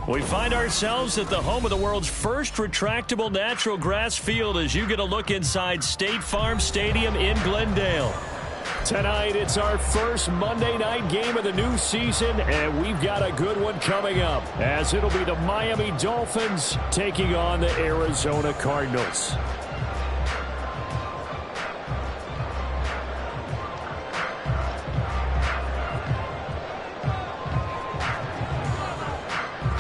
We find ourselves at the home of the world's first retractable natural grass field as you get a look inside State Farm Stadium in Glendale. Tonight, it's our first Monday night game of the new season, and we've got a good one coming up, as it'll be the Miami Dolphins taking on the Arizona Cardinals.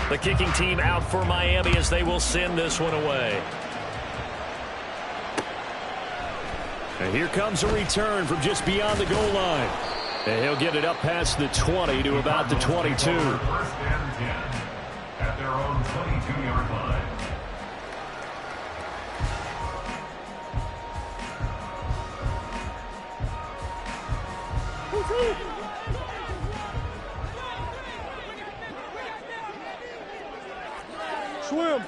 The kicking team out for Miami as they will send this one away. And here comes a return from just beyond the goal line. And he'll get it up past the 20 to about the 22. First and 10 at their own 22-yard line. Swim.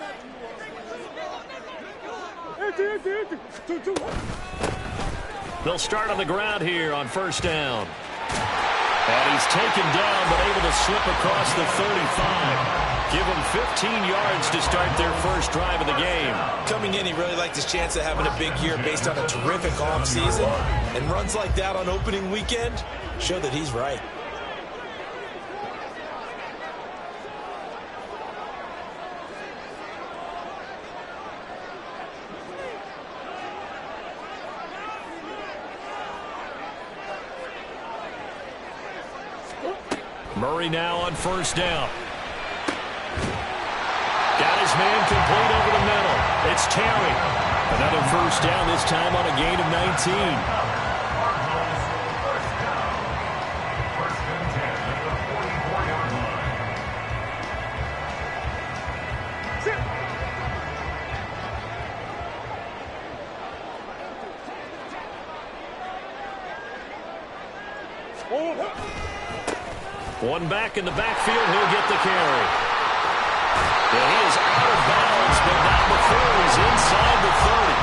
They'll start on the ground here on first down. And he's taken down but able to slip across the 35. Give him 15 yards to start their first drive of the game. Coming in, he really liked his chance of having a big year based on a terrific offseason. And runs like that on opening weekend show that he's right. Murray now on first down. Got his man complete over the middle. It's Terry. Another first down, this time on a gain of 19. One back in the backfield, he'll get the carry. And he is out of bounds, but not before he's inside the 30.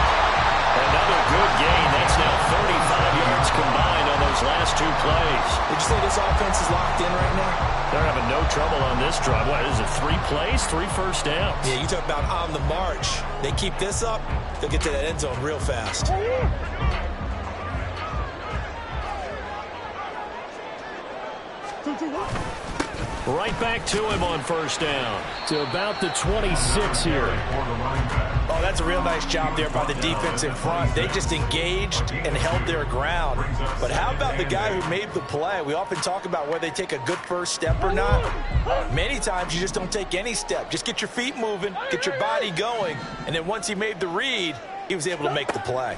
Another good gain. That's now 35 yards combined on those last two plays. Would you say this offense is locked in right now? They're having no trouble on this drive. What is it, 3 plays, 3 first downs? Yeah, you talk about on the march. They keep this up, they'll get to that end zone real fast. Right back to him on first down. To about the 26 here. Oh, that's a real nice job there by the defense in front. They just engaged and held their ground. But how about the guy who made the play? We often talk about whether they take a good first step or not. Many times you just don't take any step. Just get your feet moving, get your body going, and then once he made the read, he was able to make the play.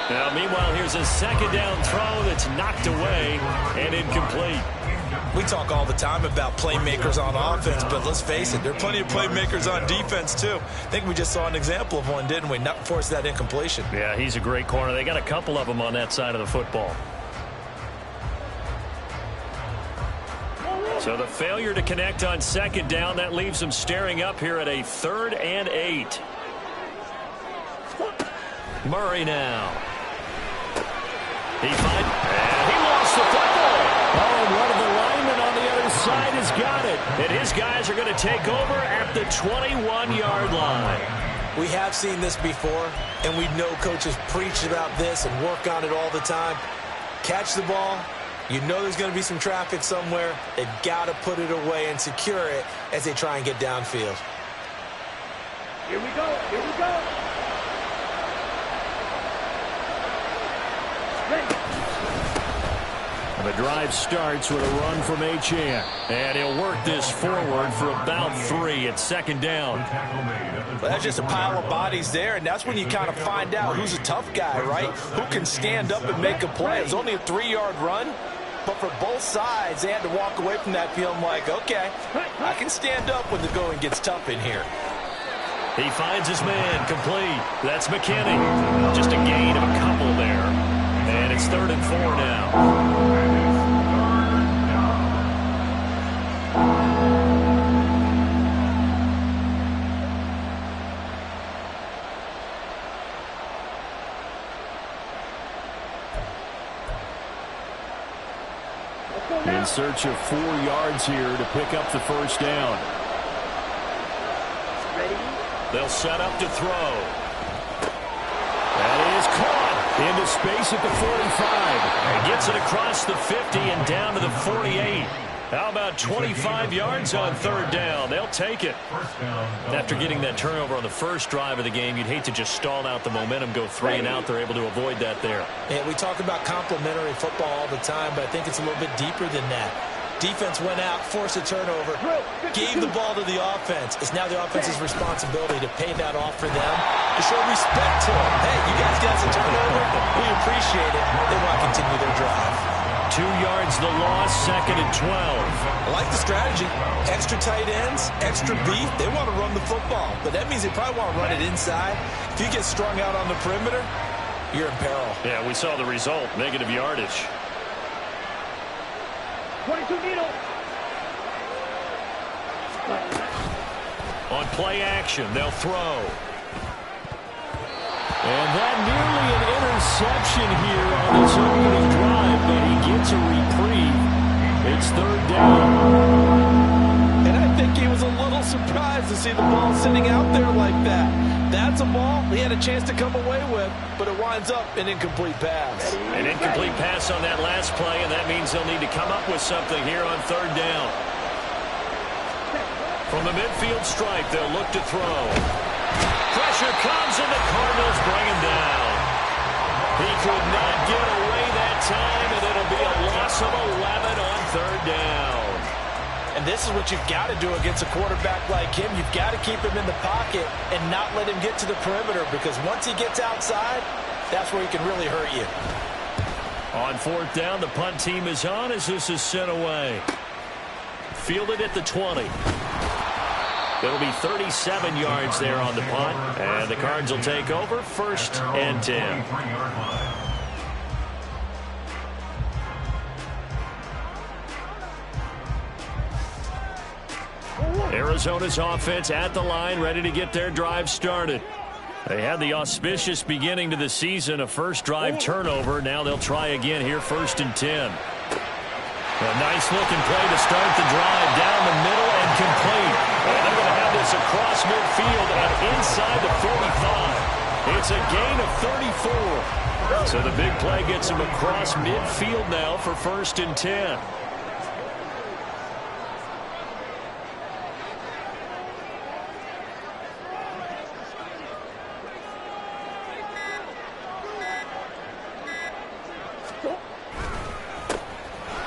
Now, meanwhile, here's a second down throw that's knocked away and incomplete. We talk all the time about playmakers on offense, but let's face it, there are plenty of playmakers on defense, too. I think we just saw an example of one, didn't we? Not force that incompletion. Yeah, he's a great corner. They got a couple of them on that side of the football. So the failure to connect on second down, that leaves them staring up here at a 3rd and 8. Murray now. He lost the football. Oh, and one of the linemen on the other side has got it. And his guys are going to take over at the 21-yard line. We have seen this before, and we know coaches preach about this and work on it all the time. Catch the ball. You know there's going to be some traffic somewhere. They've got to put it away and secure it as they try and get downfield. Here we go. Here we go. And the drive starts with a run from Achane. And he'll work this forward for about 3 at second down. Well, that's just a pile of bodies there, and that's when you kind of find out who's a tough guy, right? Who can stand up and make a play. It was only a 3-yard run, but for both sides, they had to walk away from that feeling like, okay, I can stand up when the going gets tough in here. He finds his man complete. That's McKinney. Just a gain of a couple there. And it's 3rd and 4 now. In search of 4 yards here to pick up the first down. They'll set up to throw. That is caught into space at the 45. And gets it across the 50 and down to the 48. How about 25 yards on third down? They'll take it. After getting that turnover on the first drive of the game, you'd hate to just stall out the momentum, go 3 and out. They're able to avoid that there. Yeah, we talk about complementary football all the time, but I think it's a little bit deeper than that. Defense went out, forced a turnover, gave the ball to the offense. It's now the offense's responsibility to pay that off for them, to show respect to them. Hey, you guys got some turnover. We appreciate it. They want to continue their drive. 2 yards the loss, 2nd and 12. I like the strategy. Extra tight ends, extra beef. They want to run the football, but that means they probably want to run it inside. If you get strung out on the perimeter, you're in peril. Yeah, we saw the result, negative yardage. 22 needle. On play action, they'll throw. And that nearly an interception here on this opening drive, but he gets a reprieve. It's 3rd down. And I think he was a little surprised to see the ball sitting out there like that. That's a ball he had a chance to come away with, but it winds up an incomplete pass. An incomplete pass on that last play, and that means they'll need to come up with something here on 3rd down. From the midfield stripe, they'll look to throw. Pressure comes, and the Cardinals bring him down. He could not get away that time, and it'll be a loss of 11 on 3rd down. And this is what you've got to do against a quarterback like him. You've got to keep him in the pocket and not let him get to the perimeter, because once he gets outside, that's where he can really hurt you. On 4th down, the punt team is on as this is sent away. Fielded at the 20. It'll be 37 yards there on the punt, and the Cards will take over 1st and 10. Arizona's offense at the line, ready to get their drive started. They had the auspicious beginning to the season, a first drive turnover. Now they'll try again here, 1st and 10. A nice-looking play to start the drive, down the middle and complete. And they're going to have this across midfield and inside the 45. It's a gain of 34. So the big play gets them across midfield now for 1st and 10.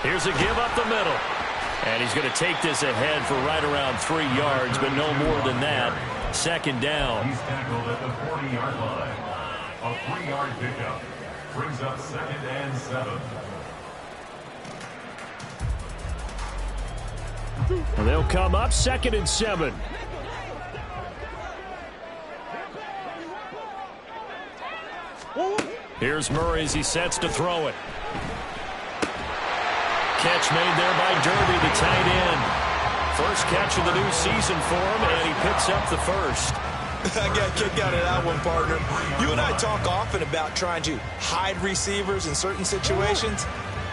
Here's a give up the middle. And he's going to take this ahead for right around 3 yards, but no more than that. 2nd down. He's tackled at the 40-yard line. A 3-yard pickup brings up 2nd and 7. And they'll come up 2nd and 7. Here's Murray as he sets to throw it. Catch made there by Derby, the tight end. First catch of the new season for him, and he picks up the first. I got a kick out of that one, partner. You and I talk often about trying to hide receivers in certain situations,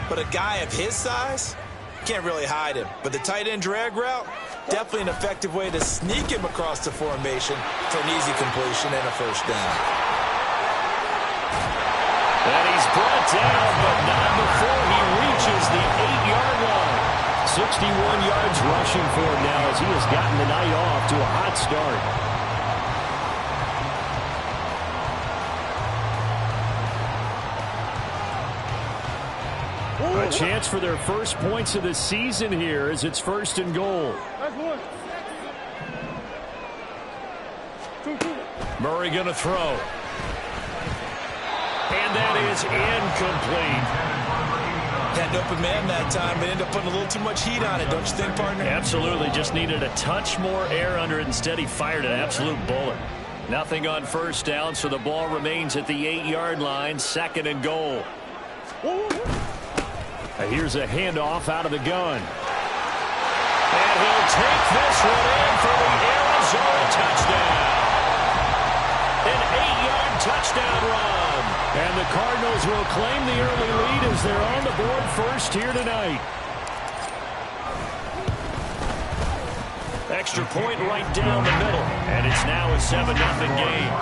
but a guy of his size can't really hide him. But the tight end drag route, definitely an effective way to sneak him across the formation for an easy completion and a first down. And he's brought down, but not before he reaches the 8-yard line. 61 yards rushing for him now as he has gotten the night off to a hot start. A chance for their first points of the season here as it's 1st and goal. Murray going to throw. And that is incomplete. Had an open man that time, but ended up putting a little too much heat on it, don't you think, partner? Absolutely. Just needed a touch more air under it. Instead, he fired an absolute bullet. Nothing on 1st down, so the ball remains at the 8-yard line, 2nd and goal. Here's a handoff out of the gun. And he'll take this one in for the Arizona touchdown. An 8-yard touchdown run. And the Cardinals will claim the early lead as they're on the board first here tonight. Extra point right down the middle, and it's now a 7-0 game.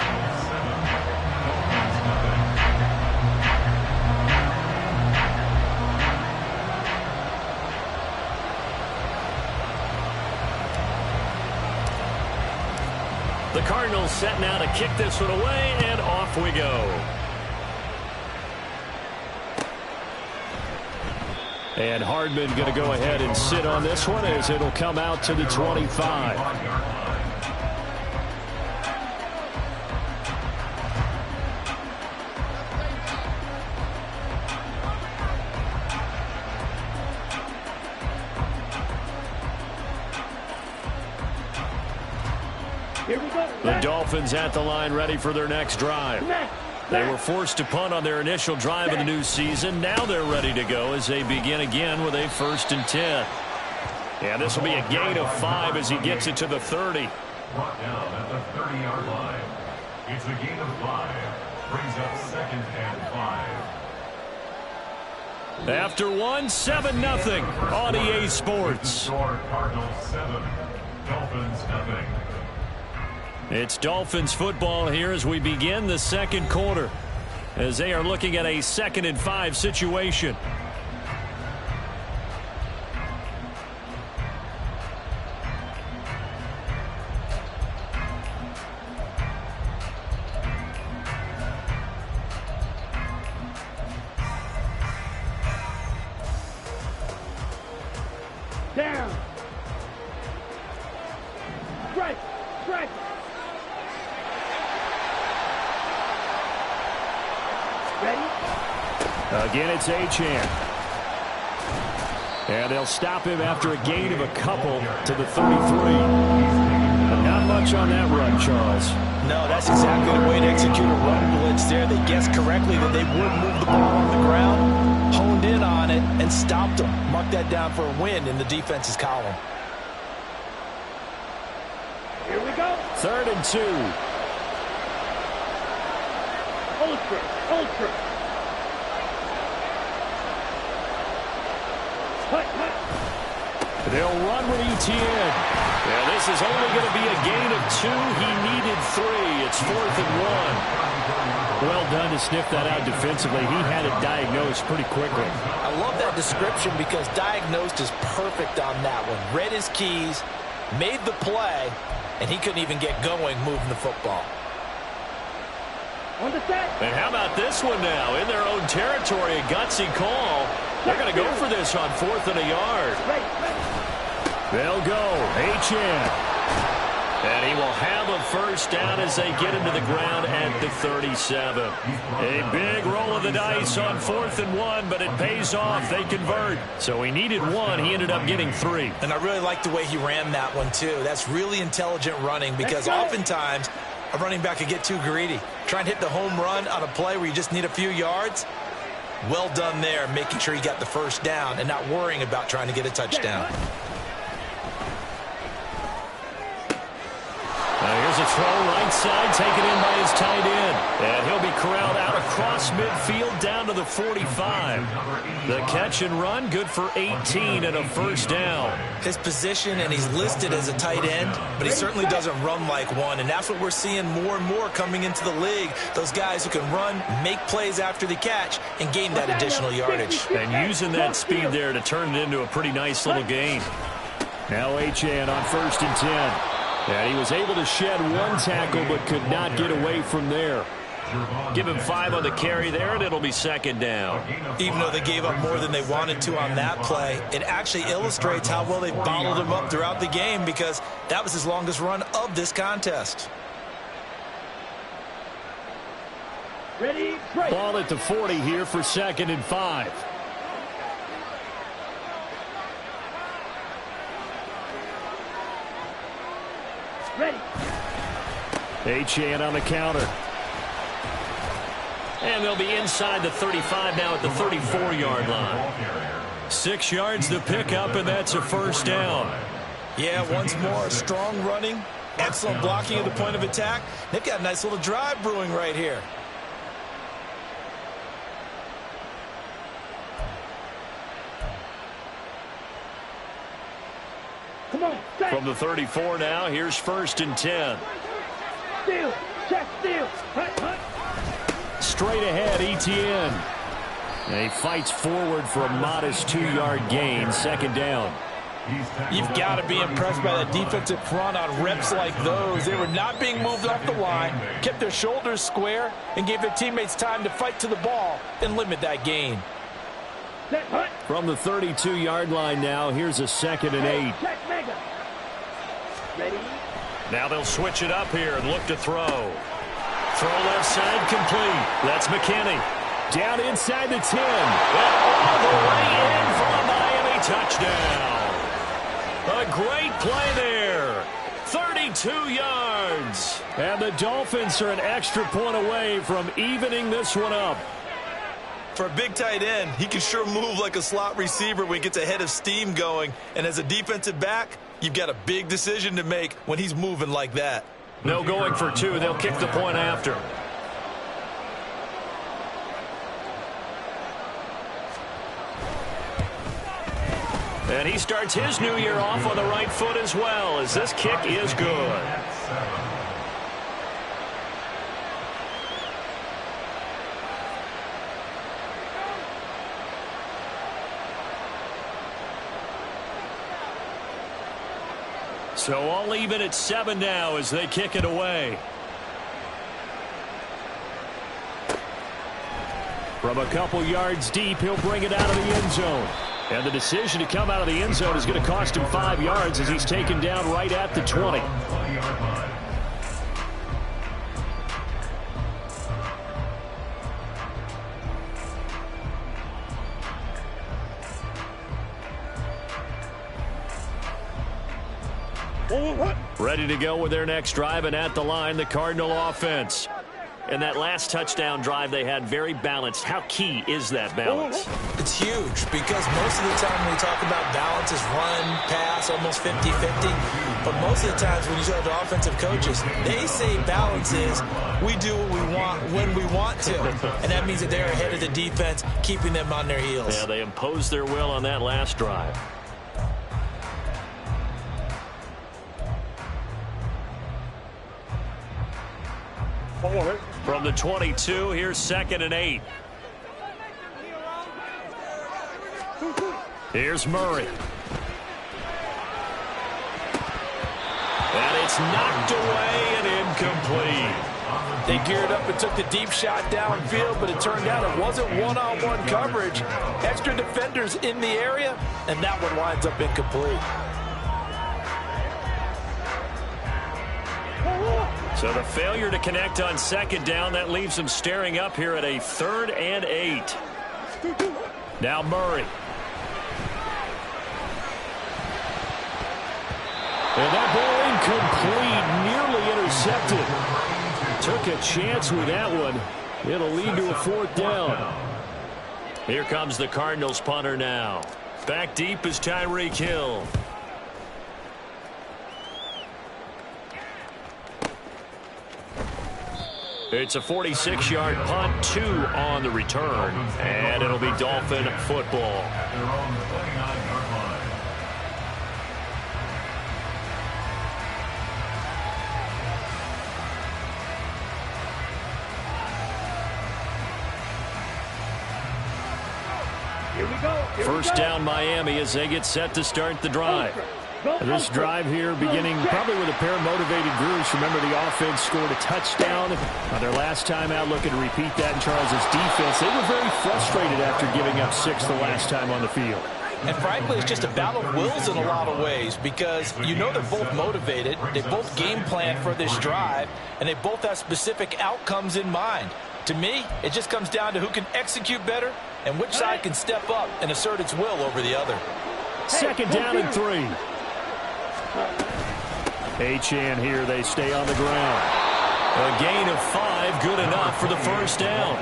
The Cardinals set now to kick this one away, and off we go. And Hardman going to go ahead and sit on this one as it'll come out to the 25. The Dolphins at the line ready for their next drive. They were forced to punt on their initial drive of the new season. Now they're ready to go as they begin again with a 1st and 10. And this will be a gain of 5 as he gets it to the 30. Brought down at the 30-yard line. It's a gain of 5. Brings up 2nd and 5. After 7-0 on EA Sports. Cardinals 7, Dolphins nothing. It's Dolphins football here as we begin the second quarter, as they are looking at a 2nd and 5 situation. Down. Strike. Strike. Ready? Again, it's Achane. And they'll stop him after a gain of a couple to the 33. Not much on that run, Charles. No, that's exactly the way to execute a run blitz there. They guessed correctly that they would move the ball on the ground, honed in on it, and stopped them. Mark that down for a win in the defense's column. Here we go. 3rd and 2. Ultra. Ultra. Hut, hut. They'll run with Etienne. Yeah, this is only going to be a gain of 2. He needed 3. It's 4th and 1. Well done to sniff that out defensively. He had it diagnosed pretty quickly. I love that description because diagnosed is perfect on that one. Read his keys, made the play, and he couldn't even get going moving the football. On the set. And how about this one now? In their own territory, a gutsy call. They're going to go for this on 4th and a yard. They'll go. Achane. And he will have a first down as they get into the ground at the 37. A big roll of the dice on 4th and 1, but it pays off. They convert. So he needed 1. He ended up getting 3. And I really like the way he ran that one, too. That's really intelligent running because oftentimes a running back could get too greedy. Try and hit the home run on a play where you just need a few yards. Well done there, making sure he got the first down and not worrying about trying to get a touchdown. Here's a throw right side, taken in by his tight end. And he'll be corralled out across midfield down to the 45. The catch and run, good for 18 and a first down. His position, and he's listed as a tight end, but he certainly doesn't run like one. And that's what we're seeing more and more coming into the league. Those guys who can run, make plays after the catch, and gain that additional yardage. And using that speed there to turn it into a pretty nice little gain. Now Achane on 1st and 10. And he was able to shed 1 tackle but could not get away from there. Give him 5 on the carry there, and it'll be 2nd down. Even though they gave up more than they wanted to on that play, it actually illustrates how well they bottled him up throughout the game because that was his longest run of this contest. Ready, break. Ball at the 40 here for 2nd and 5. Ready. Achane on the counter. And they'll be inside the 35 now at the 34-yard line. 6 yards to pick up, and that's a first down. Yeah, once more, strong running, excellent blocking at the point of attack. They've got a nice little drive brewing right here. Come on, set. From the 34 now, here's 1st and 10. Steal, check, steal. Hut. Straight ahead, Etienne. And he fights forward for a modest 2-yard gain, 2nd down. You've got to be impressed by that defensive front on reps like those. They were not being moved off the line, kept their shoulders square, and gave their teammates time to fight to the ball and limit that gain. Set, hut. From the 32-yard line now, here's a 2nd and 8. Check, mega. Ready. Now they'll switch it up here and look to throw. Throw left side complete. That's McKinney. Down inside the 10. And all the way in for a Miami touchdown. A great play there. 32 yards. And the Dolphins are an extra point away from evening this one up. For a big tight end, he can sure move like a slot receiver when he gets a head of steam going. And as a defensive back, you've got a big decision to make when he's moving like that. No going for 2. They'll kick the point after. And he starts his new year off on the right foot as well, as this kick is good. So all even at 7 now as they kick it away. From a couple yards deep, he'll bring it out of the end zone. And the decision to come out of the end zone is going to cost him 5 yards as he's taken down right at the 20. Ready to go with their next drive, and at the line, the Cardinal offense. And that last touchdown drive they had very balanced. How key is that balance? It's huge because most of the time when we talk about balance is run, pass, almost 50-50. But most of the times when you talk to offensive coaches, they say balance is we do what we want when we want to. And that means that they're ahead of the defense, keeping them on their heels. Yeah, they imposed their will on that last drive. From the 22, here's 2nd and 8. Here's Murray. And it's knocked away and incomplete. They geared up and took the deep shot downfield, but it turned out it wasn't one-on-one coverage. Extra defenders in the area, and that one winds up incomplete. So the failure to connect on 2nd down, that leaves them staring up here at a 3rd and 8. Now Murray. And that ball incomplete, nearly intercepted. Took a chance with that one. It'll lead to a 4th down. Here comes the Cardinals punter now. Back deep is Tyreek Hill. It's a 46-yard punt, 2 on the return, and it'll be Dolphin football. Here we go. First down Miami as they get set to start the drive. This drive here beginning probably with a pair of motivated groups. Remember, the offense scored a touchdown on their last time out, looking to repeat that in Charles's defense. They were very frustrated after giving up 6 the last time on the field. And frankly, it's just a battle of wills in a lot of ways because you know they're both motivated. They both game plan for this drive, and they both have specific outcomes in mind. To me, it just comes down to who can execute better and which side can step up and assert its will over the other. 2nd down and 3. Achane here, they stay on the ground. A gain of 5, good enough for the first down.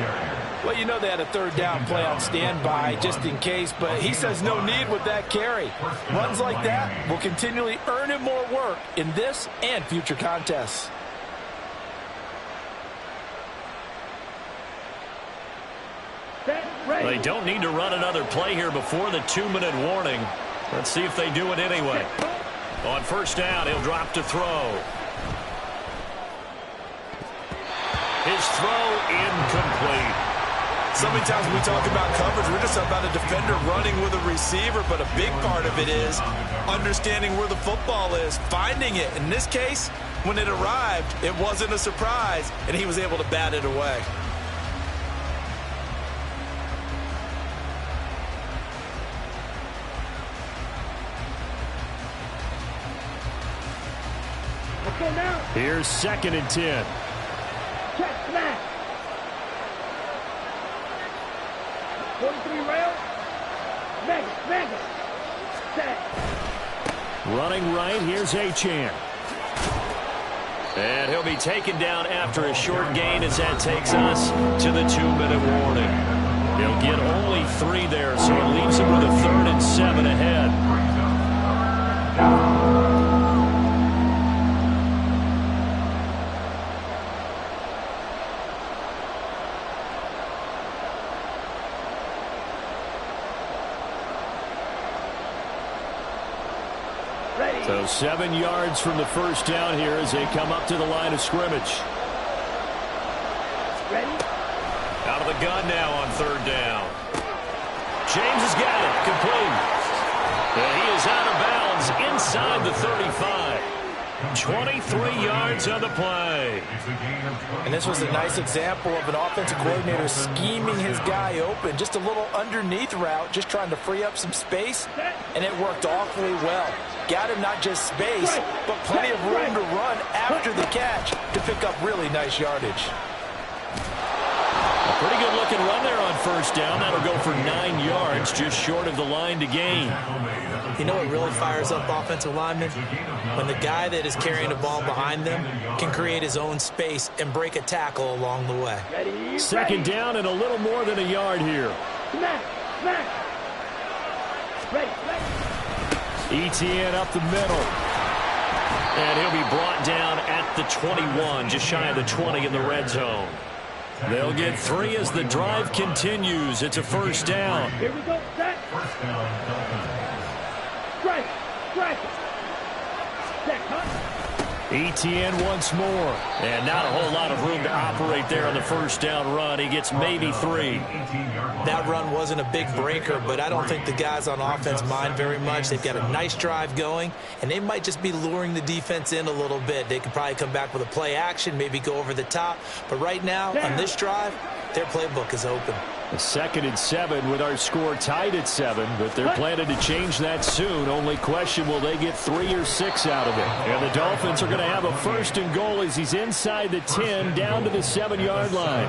Well, you know they had a 3rd down play on standby just in case, but he says no need with that carry. Runs like that will continually earn him more work in this and future contests. They don't need to run another play here before the 2-minute warning. Let's see if they do it anyway. On first down, he'll drop to throw. His throw incomplete. So many times when we talk about coverage, we're just about a defender running with a receiver, but a big part of it is understanding where the football is, finding it. In this case, when it arrived, it wasn't a surprise, and he was able to bat it away. Let's go now. Here's 2nd and 10. Check, smash. 43 rail. Mega. Set. Running right, here's Achane. And he'll be taken down after a short gain as that takes us to the 2-minute warning. He'll get only 3 there, so it leaves him with a 3rd and 7 ahead. So 7 yards from the first down here as they come up to the line of scrimmage. Ready? Out of the gun now on 3rd down. James has got it. Complete. And he is out of bounds inside the 35. 23 yards on the play. And this was a nice example of an offensive coordinator scheming his guy open. Just a little underneath route, just trying to free up some space, and it worked awfully well. Got him not just space, but plenty of room to run after the catch to pick up really nice yardage. A pretty good looking run there on first down. That'll go for 9 yards, just short of the line to gain. You know what really fires up offensive linemen? When the guy that is carrying the ball behind them can create his own space and break a tackle along the way. Ready? 2nd down and a little more than a yard here. Smash. Ready. Etienne up the middle. And he'll be brought down at the 21, just shy of the 20 in the red zone. They'll get 3 as the drive continues. It's a first down. Here we go. Set. Strike. Set. Cut. Etienne once more. And not a whole lot of room to operate there on the first down run. He gets maybe 3. That run wasn't a big breaker, but I don't think the guys on offense mind very much. They've got a nice drive going, and they might just be luring the defense in a little bit. They could probably come back with a play action, maybe go over the top. But right now, on this drive, their playbook is open. A 2nd and 7 with our score tied at 7, but they're planning to change that soon. Only question, will they get 3 or 6 out of it? And the Dolphins are going to have a 1st and goal as he's inside the 10 down to the 7-yard line.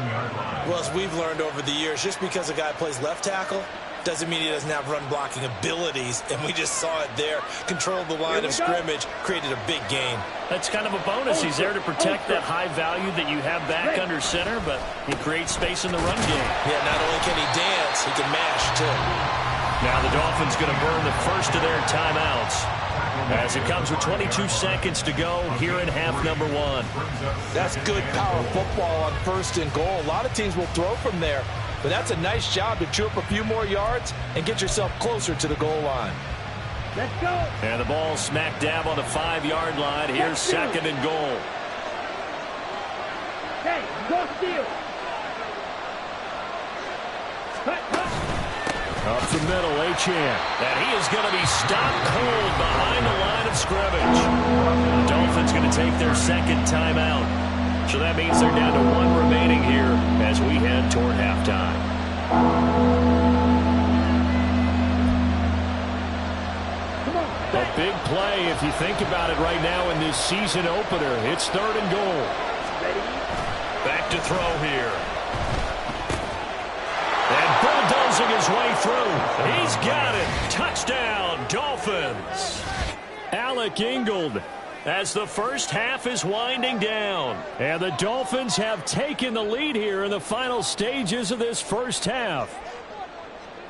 Well, as we've learned over the years, just because a guy plays left tackle doesn't mean he doesn't have run-blocking abilities, and we just saw it there. Controlled the line of scrimmage, created a big gain. That's kind of a bonus. He's there to protect that high value that you have back under center, but he creates space in the run game. Yeah, not only can he dance, he can mash, too. Now the Dolphins going to burn the first of their timeouts as it comes with 22 seconds to go here in half number 1. That's good power football on 1st and goal. A lot of teams will throw from there, but that's a nice job to chew up a few more yards and get yourself closer to the goal line. Let's go. And the ball smack dab on the 5-yard line. Here's 2nd and goal. Hey, go steal. Cut. Up the middle, Achane. And he is going to be stopped cold behind the line of scrimmage. The Dolphins going to take their 2nd timeout. So that means they're down to 1 remaining here as we head toward halftime. A big play if you think about it right now in this season opener. It's 3rd and goal. Back to throw here. And bulldozing his way through. He's got it. Touchdown, Dolphins. Alec Ingold as the first half is winding down. And the Dolphins have taken the lead here in the final stages of this first half.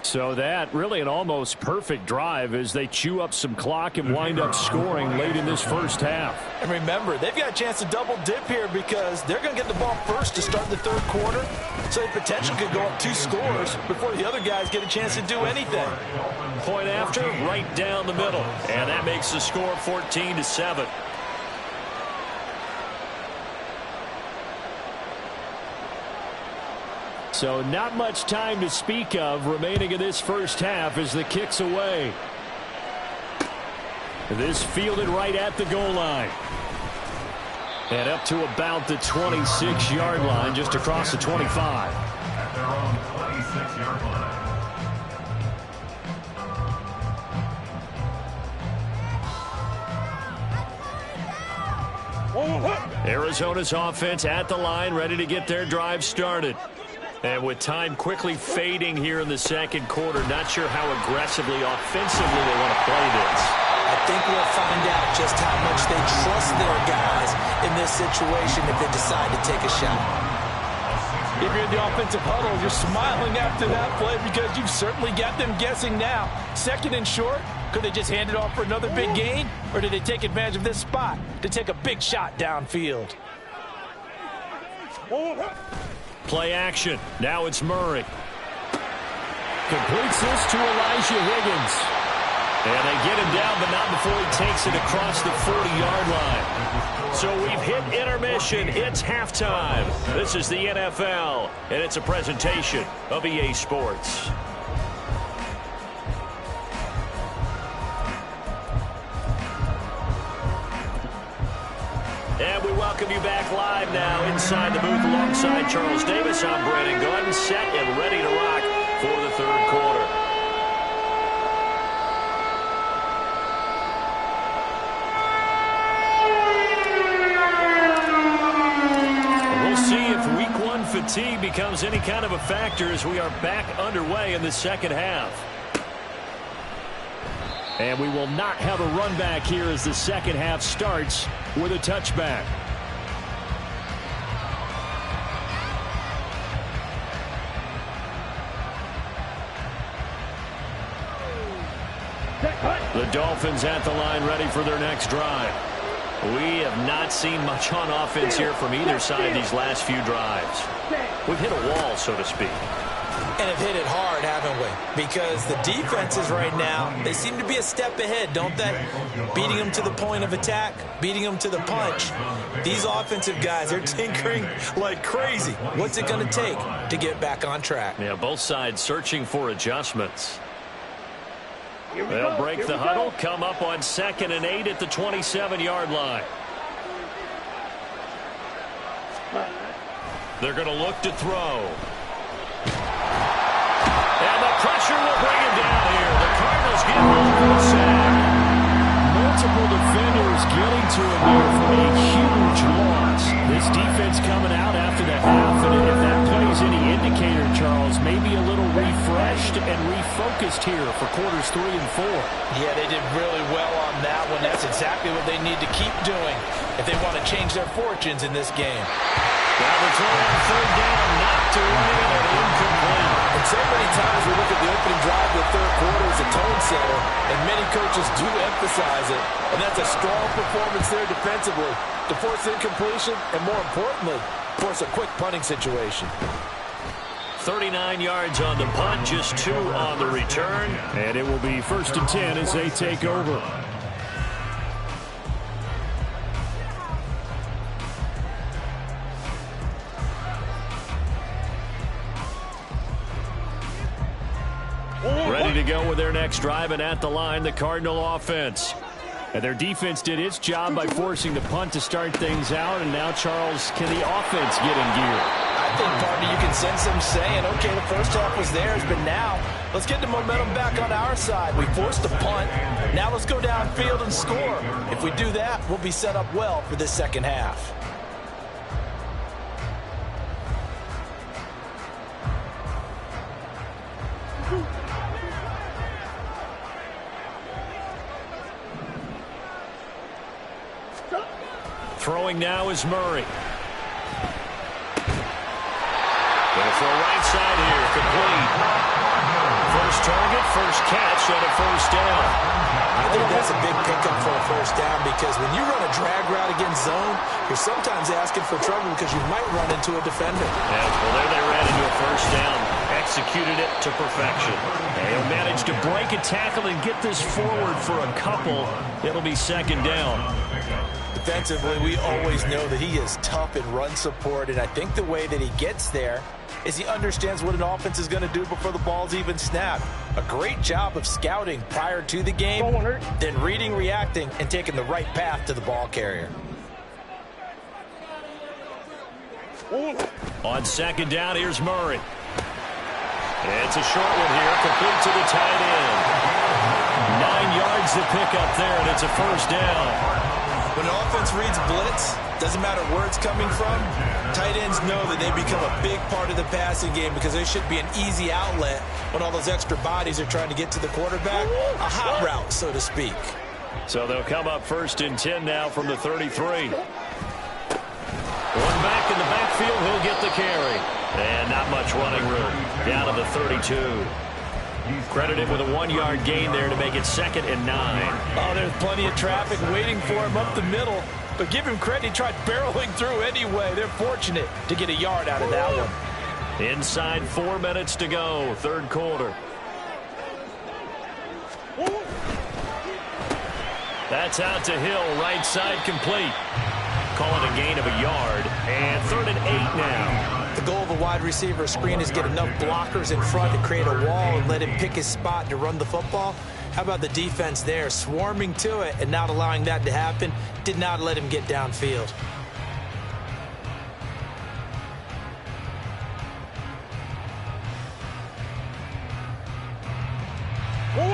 So that really an almost perfect drive as they chew up some clock and wind up scoring late in this first half. And remember, they've got a chance to double dip here because they're going to get the ball first to start the third quarter. So the potential could go up 2 scores before the other guys get a chance to do anything. Point after, right down the middle. And that makes the score 14-7. So not much time to speak of remaining in this first half as the kick's away. This fielded right at the goal line. And up to about the 26-yard line, just across the 25. At their own 26-yard line. Arizona's offense at the line, ready to get their drive started. And with time quickly fading here in the second quarter, not sure how aggressively, offensively they want to play this. I think we'll find out just how much they trust their guys in this situation if they decide to take a shot. If you're in the offensive huddle, you're smiling after that play because you've certainly got them guessing now. Second and short, could they just hand it off for another big gain? Or did they take advantage of this spot to take a big shot downfield? Play action. Now it's Murray. Completes this to Elijah Higgins. And they get him down, but not before he takes it across the 40-yard line. So we've hit intermission. It's halftime. This is the NFL, and it's a presentation of EA Sports. And we welcome you back live now inside the booth alongside Charles Davis. I'm Brandon Gordon, set and ready to rock for the third quarter. We'll see if week 1 fatigue becomes any kind of a factor as we are back underway in the second half. And we will not have a run back here as the second half starts with a touchback. The Dolphins at the line ready for their next drive. We have not seen much on offense here from either side these last few drives. We've hit a wall, so to speak. And have hit it hard, haven't we? Because the defenses right now, they seem to be a step ahead, don't they? Beating them to the point of attack, beating them to the punch. These offensive guys, they're tinkering like crazy. What's it going to take to get back on track? Yeah, both sides searching for adjustments. They'll break the huddle, come up on 2nd and 8 at the 27-yard line. They're going to look to throw. And the pressure will bring him down here. The Cardinals get home for a sack. Multiple defenders getting to him here for a huge loss. This defense coming out after the half, and if that plays any indicator, Charles, maybe a little refreshed and refocused here for quarters 3 and 4. Yeah, they did really well on that one. That's exactly what they need to keep doing if they want to change their fortunes in this game. Now the throw on 3rd down, knocked away and incomplete. And so many times we look at the opening drive of the third quarter as a tone setter, and many coaches do emphasize it. And that's a strong performance there defensively to force incompletion and, more importantly, force a quick punting situation. 39 yards on the punt, just 2 on the return. And it will be 1st and 10 as they take over. Ready to go with their next drive, and at the line, the Cardinal offense. And their defense did its job by forcing the punt to start things out. And now, Charles, can the offense get in gear? I think, partner, you can sense them saying, okay, the first half was theirs, but now let's get the momentum back on our side. We forced the punt. Now let's go downfield and score. If we do that, we'll be set up well for this second half. Throwing now is Murray. Going to throw right side here, complete. First target, first catch, and a first down. I think that's a big pickup for a first down because when you run a drag route against zone, you're sometimes asking for trouble because you might run into a defender. Yeah, well, there they ran into a first down. Executed it to perfection. And he'll manage to break a tackle and get this forward for a couple. It'll be second down. Defensively, we always know that he is tough in run support, and I think the way that he gets there is he understands what an offense is going to do before the ball's even snapped. A great job of scouting prior to the game, then reading, reacting, and taking the right path to the ball carrier. On second down, here's Murray. It's a short one here, complete to the tight end. 9 yards to pick up there, and it's a first down. When an offense reads blitz, doesn't matter where it's coming from, tight ends know that they become a big part of the passing game because they should be an easy outlet when all those extra bodies are trying to get to the quarterback. A hot route, so to speak. So they'll come up first and 10 now from the 33. One back in the backfield, he'll get the carry. And not much running room. Down to the 32. Credited with a 1-yard gain there to make it second and 9. Oh, there's plenty of traffic waiting for him up the middle. But give him credit, he tried barreling through anyway. They're fortunate to get a yard out of that one. Inside 4 minutes to go, third quarter. That's out to Hill, right side complete. Call it a gain of a yard, and third and 8 now. The goal of a wide receiver screen is get enough blockers in front to create a wall and let him pick his spot to run the football. How about the defense there, swarming to it and not allowing that to happen? Did not let him get downfield.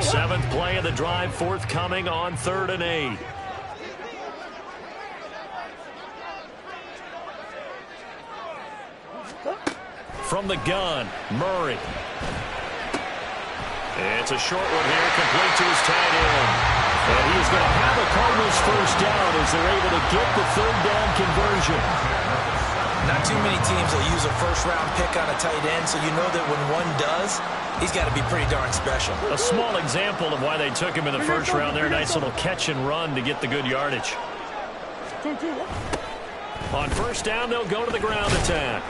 Seventh play of the drive forthcoming on third and 8. From the gun, Murray. It's a short one here, complete to his tight end. And he is going to have a Cardinals first down as they're able to get the third down conversion. Not too many teams will use a first-round pick on a tight end, so you know that when one does, he's got to be pretty darn special. A small example of why they took him in the first round there. Nice little catch and run to get the good yardage. On first down, they'll go to the ground attack.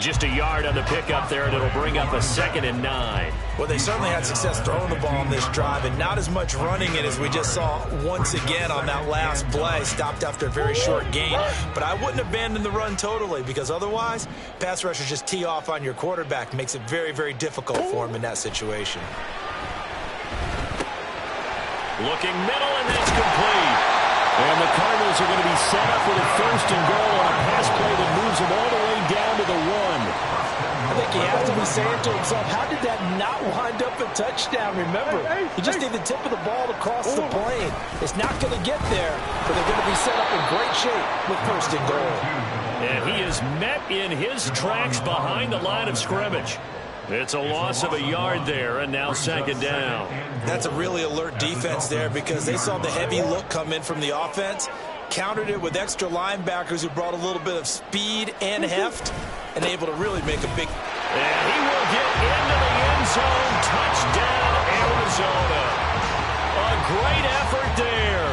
Just a yard on the pickup there, and it'll bring up a second and 9. Well, they certainly had success throwing the ball on this drive, and not as much running it as we just saw once again on that last play. Stopped after a very short gain. But I wouldn't abandon the run totally, because otherwise, pass rushers just tee off on your quarterback. Makes it very, very difficult for him in that situation. Looking middle, and that's complete. And the Cardinals are going to be set up with a first and goal on a pass play that moves them all the way down to the 1. I think he has to be saying to himself, how did that not wind up a touchdown? Remember, you just need the tip of the ball to cross the plane. It's not going to get there, but they're going to be set up in great shape with first and goal. And he is met in his tracks behind the line of scrimmage. It's a loss of a yard there, and now second down. That's a really alert defense there because they saw the heavy look come in from the offense, countered it with extra linebackers who brought a little bit of speed and heft, and able to really make a big... And he will get into the end zone. Touchdown, Arizona. A great effort there.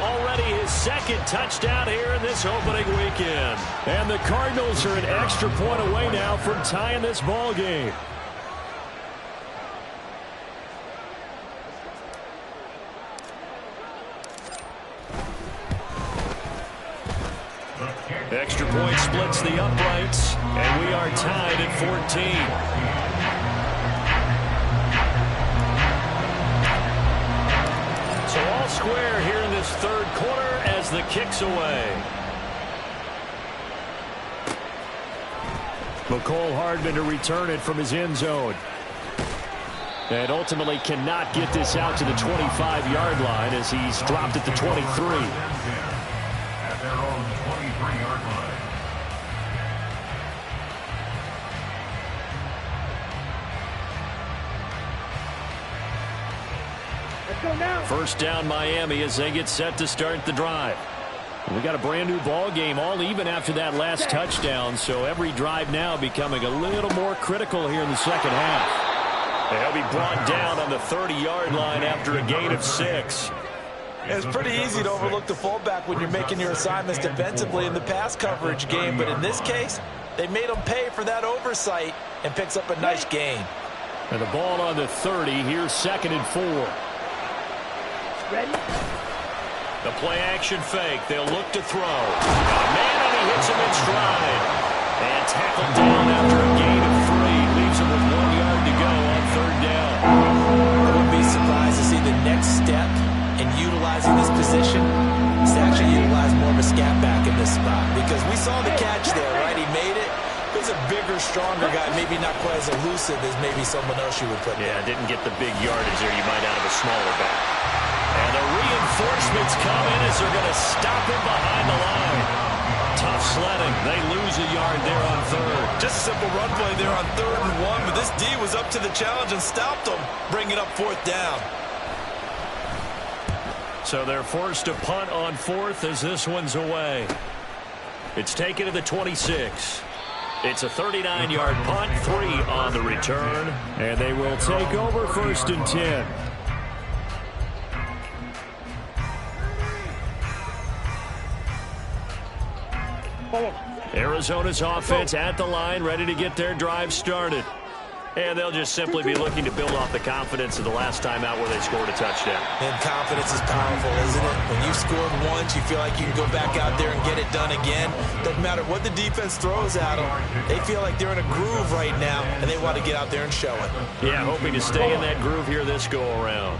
Already his second touchdown here in this opening weekend. And the Cardinals are an extra point away now from tying this ball game. Extra point splits the uprights, and we are tied at 14. So all square here in this third quarter as the kick's away. McCole Hardman to return it from his end zone. And ultimately cannot get this out to the 25-yard line as he's dropped at the 23. At their own 23-yard line. Let's go now. First down Miami as they get set to start the drive. We got a brand new ball game, all even after that last touchdown, so every drive now becoming a little more critical here in the second half. They'll be brought down on the 30-yard line after a gain of 6. It's pretty easy to overlook the fullback when you're making your assignments defensively in the pass coverage game, but in this case, they made him pay for that oversight and picks up a nice gain. And the ball on the 30. Here's 2nd and 4. Ready? The play-action fake. They'll look to throw. Got a man, and he hits him in stride. And tackled down after a gain of 3. Leaves him with 1 yard to go on 3rd down. I wouldn't be surprised to see the next step in utilizing this position is to actually utilize more of a scat back in this spot. Because we saw the catch there, right? He made it. He's a bigger, stronger guy, maybe not quite as elusive as maybe someone else you would put there. Yeah, didn't get the big yardage there you might out of a smaller back. And the reinforcements come in as they're going to stop him behind the line. Tough sledding. They lose a yard there on 3rd. Just a simple run play there on 3rd and 1, but this D was up to the challenge and stopped them, bringing up 4th down. So they're forced to punt on 4th as this one's away. It's taken to the 26. It's a 39-yard punt, 3 on the return. And they will take over 1st and 10. Arizona's offense at the line, ready to get their drive started. And they'll just simply be looking to build off the confidence of the last time out where they scored a touchdown. And confidence is powerful, isn't it? When you've scored once, you feel like you can go back out there and get it done again. Doesn't matter what the defense throws at them. They feel like they're in a groove right now, and they want to get out there and show it. Yeah, hoping to stay in that groove here this go-around.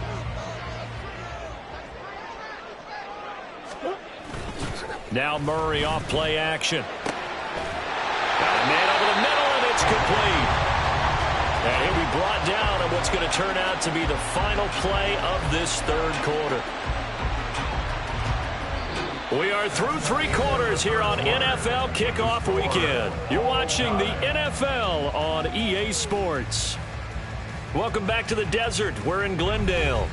Now Murray off play action. Got a man over the middle, and it's complete. And he'll be brought down on what's going to turn out to be the final play of this 3rd quarter. We are through 3 quarters here on NFL Kickoff Weekend. You're watching the NFL on EA Sports. Welcome back to the desert. We're in Glendale.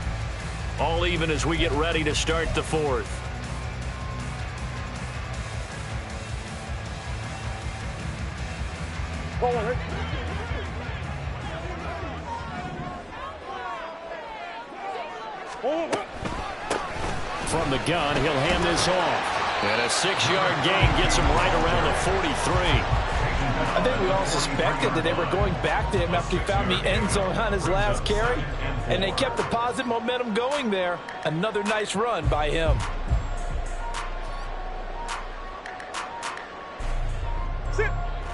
All even as we get ready to start the 4th. From the gun, he'll hand this off. And a 6-yard gain gets him right around the 43. I think we all suspected that they were going back to him after he found the end zone on his last carry. And they kept the positive momentum going there. Another nice run by him.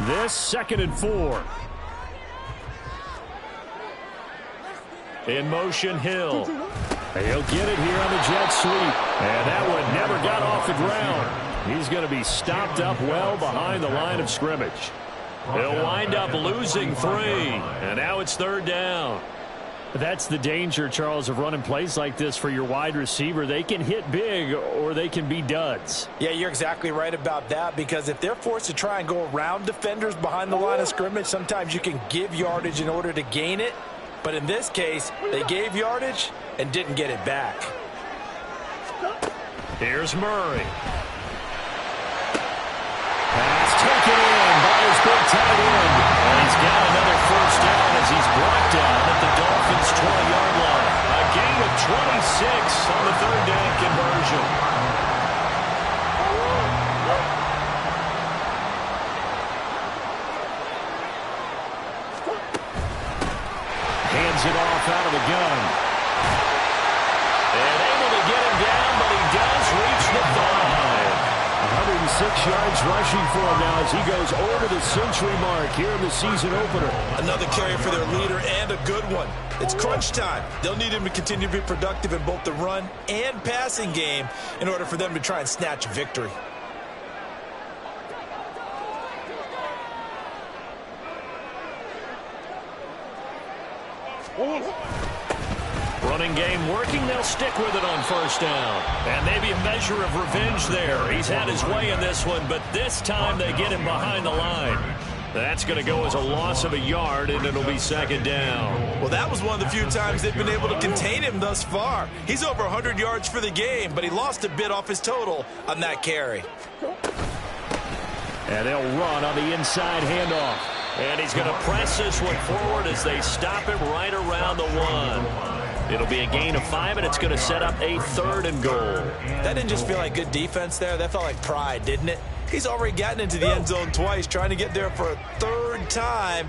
This 2nd and 4. In motion, Hill. He'll get it here on the jet sweep. And that one never got off the ground. He's going to be stopped up well behind the line of scrimmage. He'll wind up losing 3. And now it's 3rd down. That's the danger, Charles, of running plays like this for your wide receiver. They can hit big or they can be duds. Yeah, you're exactly right about that, because if they're forced to try and go around defenders behind the line of scrimmage, sometimes you can give yardage in order to gain it. But in this case, they gave yardage and didn't get it back. Here's Murray. Pass taken in by his big tight end. And he's got another 1st down as he's brought down at the Dolphins' 20-yard line. A gain of 26 on the 3rd down conversion. Hands it off out of the gun. And able to get him down, but he does reach the 5. 106 yards rushing for him now as he goes over the century mark here in the season opener. Another carry for their leader, and a good one. It's crunch time. They'll need him to continue to be productive in both the run and passing game in order for them to try and snatch victory. Running game working. They'll stick with it on 1st down. And maybe a measure of revenge there. He's had his way in this one, but this time they get him behind the line. That's going to go as a loss of a yard, and it'll be 2nd down. Well, that was one of the few times they've been able to contain him thus far. He's over 100 yards for the game, but he lost a bit off his total on that carry. And they'll run on the inside handoff. And he's going to press this one forward as they stop him right around the 1. It'll be a gain of 5, and it's going to set up a 3rd and goal. That didn't just feel like good defense there. That felt like pride, didn't it? He's already gotten into the end zone twice, trying to get there for a 3rd time.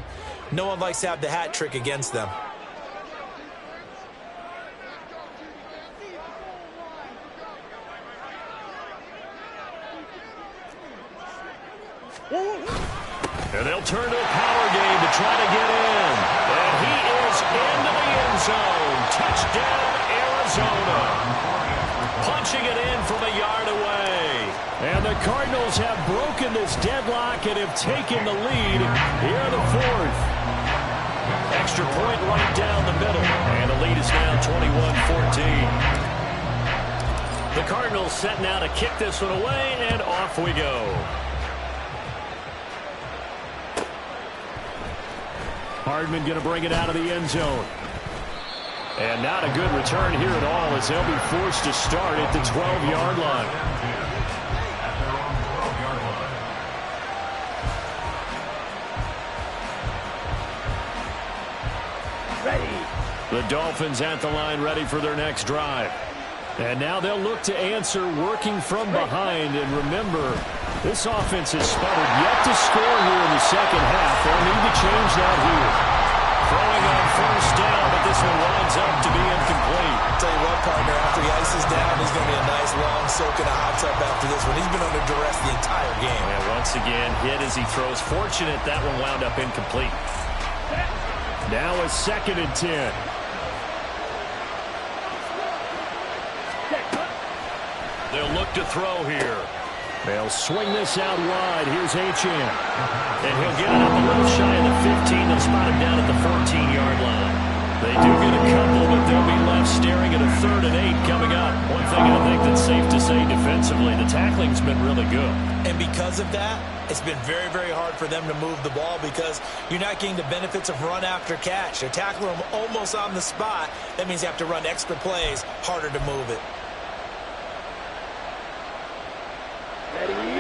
No one likes to have the hat trick against them. And they'll turn to a power game to try to get in. And he is into the end zone. Touchdown, Arizona. Punching it in from a yard away. And the Cardinals have broken this deadlock and have taken the lead here in the 4th. Extra point right down the middle. And the lead is now 21-14. The Cardinals set now to kick this one away, and off we go. Hardman going to bring it out of the end zone. And not a good return here at all as they'll be forced to start at the 12-yard line. The Dolphins at the line ready for their next drive. And now they'll look to answer working from behind. And remember, this offense has sputtered yet to score here in the second half. They'll need to change that here. Throwing on 1st down, but this one winds up to be incomplete. I'll tell you what, partner, after he ices down, he's going to be a nice long soak in a hot tub after this one. He's been under duress the entire game. And once again, hit as he throws. Fortunate that one wound up incomplete. Now a 2nd and 10. They'll look to throw here. They'll swing this out wide. Here's Achane. And he'll get it up a little shy of the 15. They'll spot him down at the 14-yard line. They do get a couple, but they'll be left staring at a 3rd and 8 coming up. One thing I think that's safe to say defensively, the tackling's been really good. And because of that, it's been very, very hard for them to move the ball because you're not getting the benefits of run after catch. They're tackling them almost on the spot. That means you have to run extra plays, harder to move it.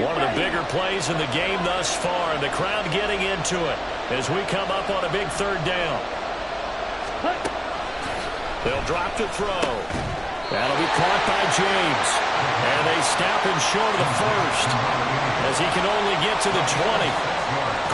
One of the bigger plays in the game thus far, and the crowd getting into it as we come up on a big 3rd down. They'll drop to throw. That'll be caught by James. And they snap him short of the 1st as he can only get to the 20.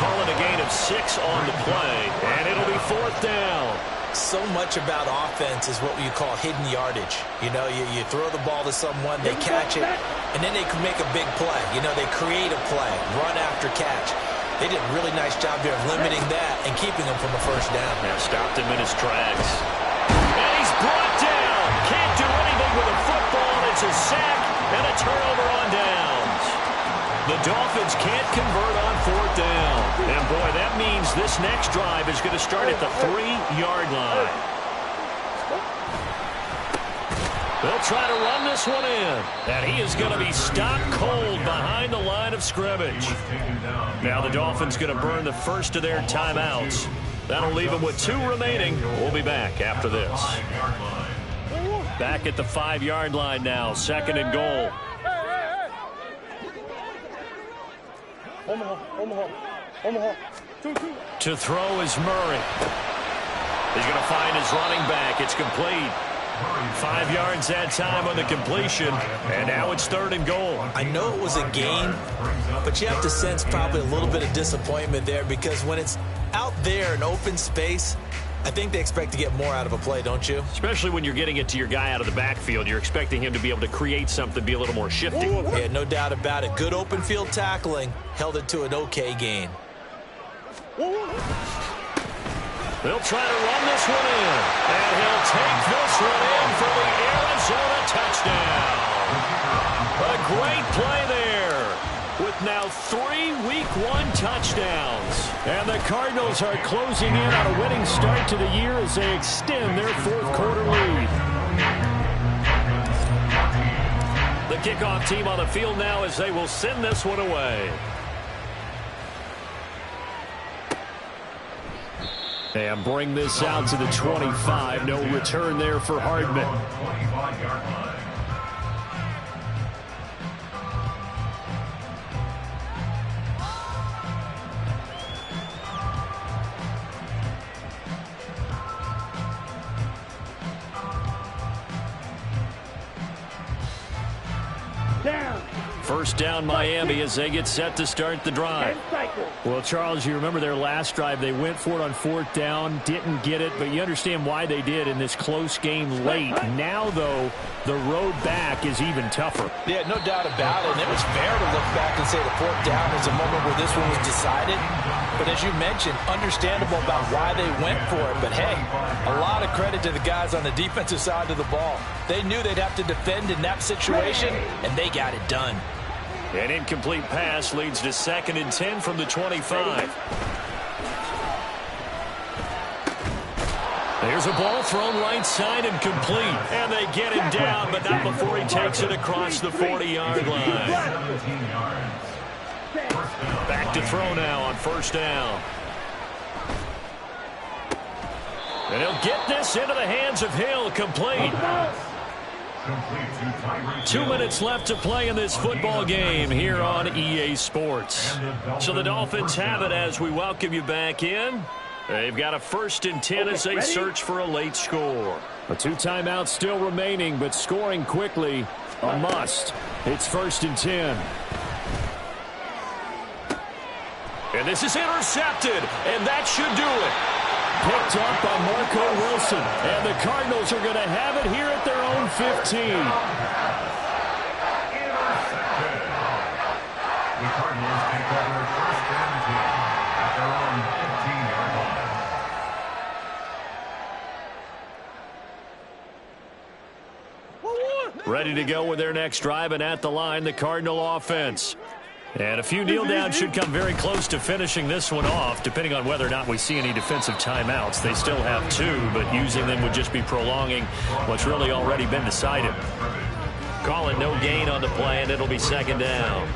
Call it a gain of 6 on the play, and it'll be 4th down. So much about offense is what you call hidden yardage. You know, you throw the ball to someone, they catch it, and then they can make a big play. You know, they create a play, run after catch. They did a really nice job there of limiting that and keeping him from a 1st down. Yeah, stopped him in his tracks. And he's brought down. Can't do anything with a football. It's a sack and a turnover on downs. The Dolphins can't convert on 4th down. And, boy, that means this next drive is going to start at the 3-yard line. They'll try to run this one in. And he is going to be stopped cold behind the line of scrimmage. Now the Dolphins going to burn the first of their timeouts. That'll leave them with 2 remaining. We'll be back after this. Back at the 5-yard line now. 2nd and goal. To throw is Murray. He's going to find his running back. It's complete. 5 yards that time on the completion, and now it's 3rd and goal. I know it was a gain, but you have to sense probably a little bit of disappointment there because when it's out there in open space, I think they expect to get more out of a play, don't you? Especially when you're getting it to your guy out of the backfield. You're expecting him to be able to create something, be a little more shifty. Yeah, no doubt about it. Good open field tackling held it to an okay gain. They'll try to run this one in. And he'll take this one in for the Arizona touchdown. A great play there with now 3 Week 1 touchdowns. And the Cardinals are closing in on a winning start to the year as they extend their 4th quarter lead. The kickoff team on the field now as they will send this one away. And bring this out to the 25. No return there for Hardman. down. First down Miami as they get set to start the drive. Well, Charles, you remember their last drive. They went for it on fourth down, didn't get it, but you understand why they did in this close game late. Now, though, the road back is even tougher. Yeah, no doubt about it. And it was fair to look back and say the fourth down is a moment where this one was decided. But as you mentioned, understandable about why they went for it. But, hey, a lot of credit to the guys on the defensive side of the ball. They knew they'd have to defend in that situation, and they got it done. An incomplete pass leads to 2nd and 10 from the 25. There's a ball thrown right side and complete. And they get him down, but not before he takes it across the 40-yard line. Back to throw now on first down. And he'll get this into the hands of Hill, complete. 2 minutes left to play in this football game here on EA Sports. So the Dolphins have it as we welcome you back in. They've got a 1st and 10 as they search for a late score. A 2 timeouts still remaining, but scoring quickly, a must. It's 1st and 10. And this is intercepted, and that should do it. Picked up by Marco Wilson. And the Cardinals are going to have it here at their own 15. The Cardinals take over 1st and 10 at their own 15-yard line. Ready to go with their next drive, and at the line, the Cardinal offense. And a few kneel downs should come very close to finishing this one off, depending on whether or not we see any defensive timeouts. They still have 2, but using them would just be prolonging what's really already been decided. Call it no gain on the play, and it'll be 2nd down.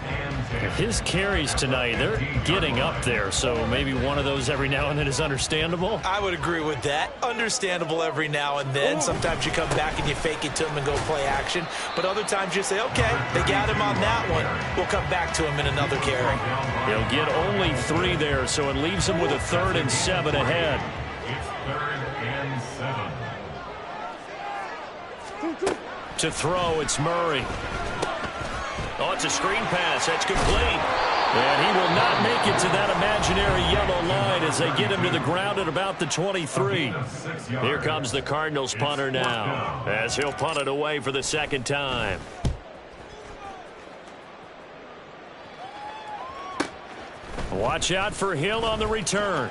His carries tonight, they're getting up there, so maybe one of those every now and then is understandable. I would agree with that. Understandable every now and then. Sometimes you come back and you fake it to him and go play action. But other times you say, okay, they got him on that one. We'll come back to him in another carry. He'll get only 3 there, so it leaves him with a 3rd and 7 ahead. It's 3rd and 7. To throw, it's Murray. Oh, it's a screen pass. That's complete. And he will not make it to that imaginary yellow line as they get him to the ground at about the 23. Here comes the Cardinals punter now as he'll punt it away for the 2nd time. Watch out for Hill on the return.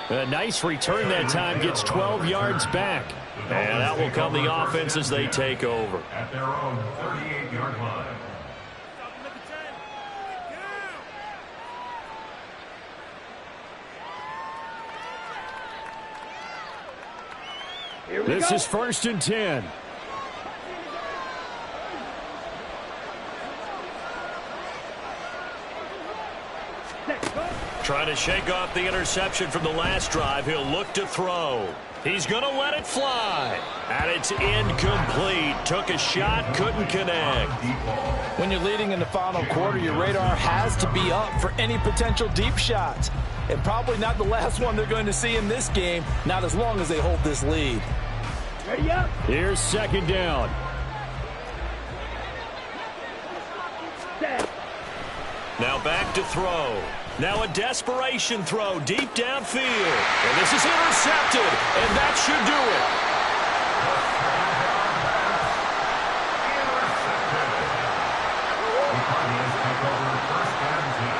A nice return that time, gets 12 yards back. And that will come the offense as they take over. At their own 38-yard line. This is 1st and 10. Trying to shake off the interception from the last drive. He'll look to throw. He's going to let it fly. And it's incomplete. Took a shot, couldn't connect. When you're leading in the final quarter, your radar has to be up for any potential deep shots. And probably not the last one they're going to see in this game, not as long as they hold this lead. Ready up. Here's 2nd down. Set. Now back to throw. Now a desperation throw deep downfield. And this is intercepted. And that should do it. The Cardinals take over 1st and 10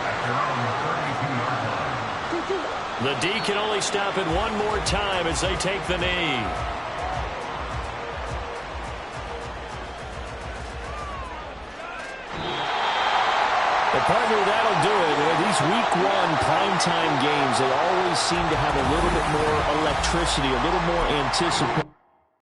at their own 32-yard line. The D can only stop it one more time as they take the knee. Partner, that'll do it. These week 1 primetime games, they always seem to have a little bit more electricity, a little more anticipation.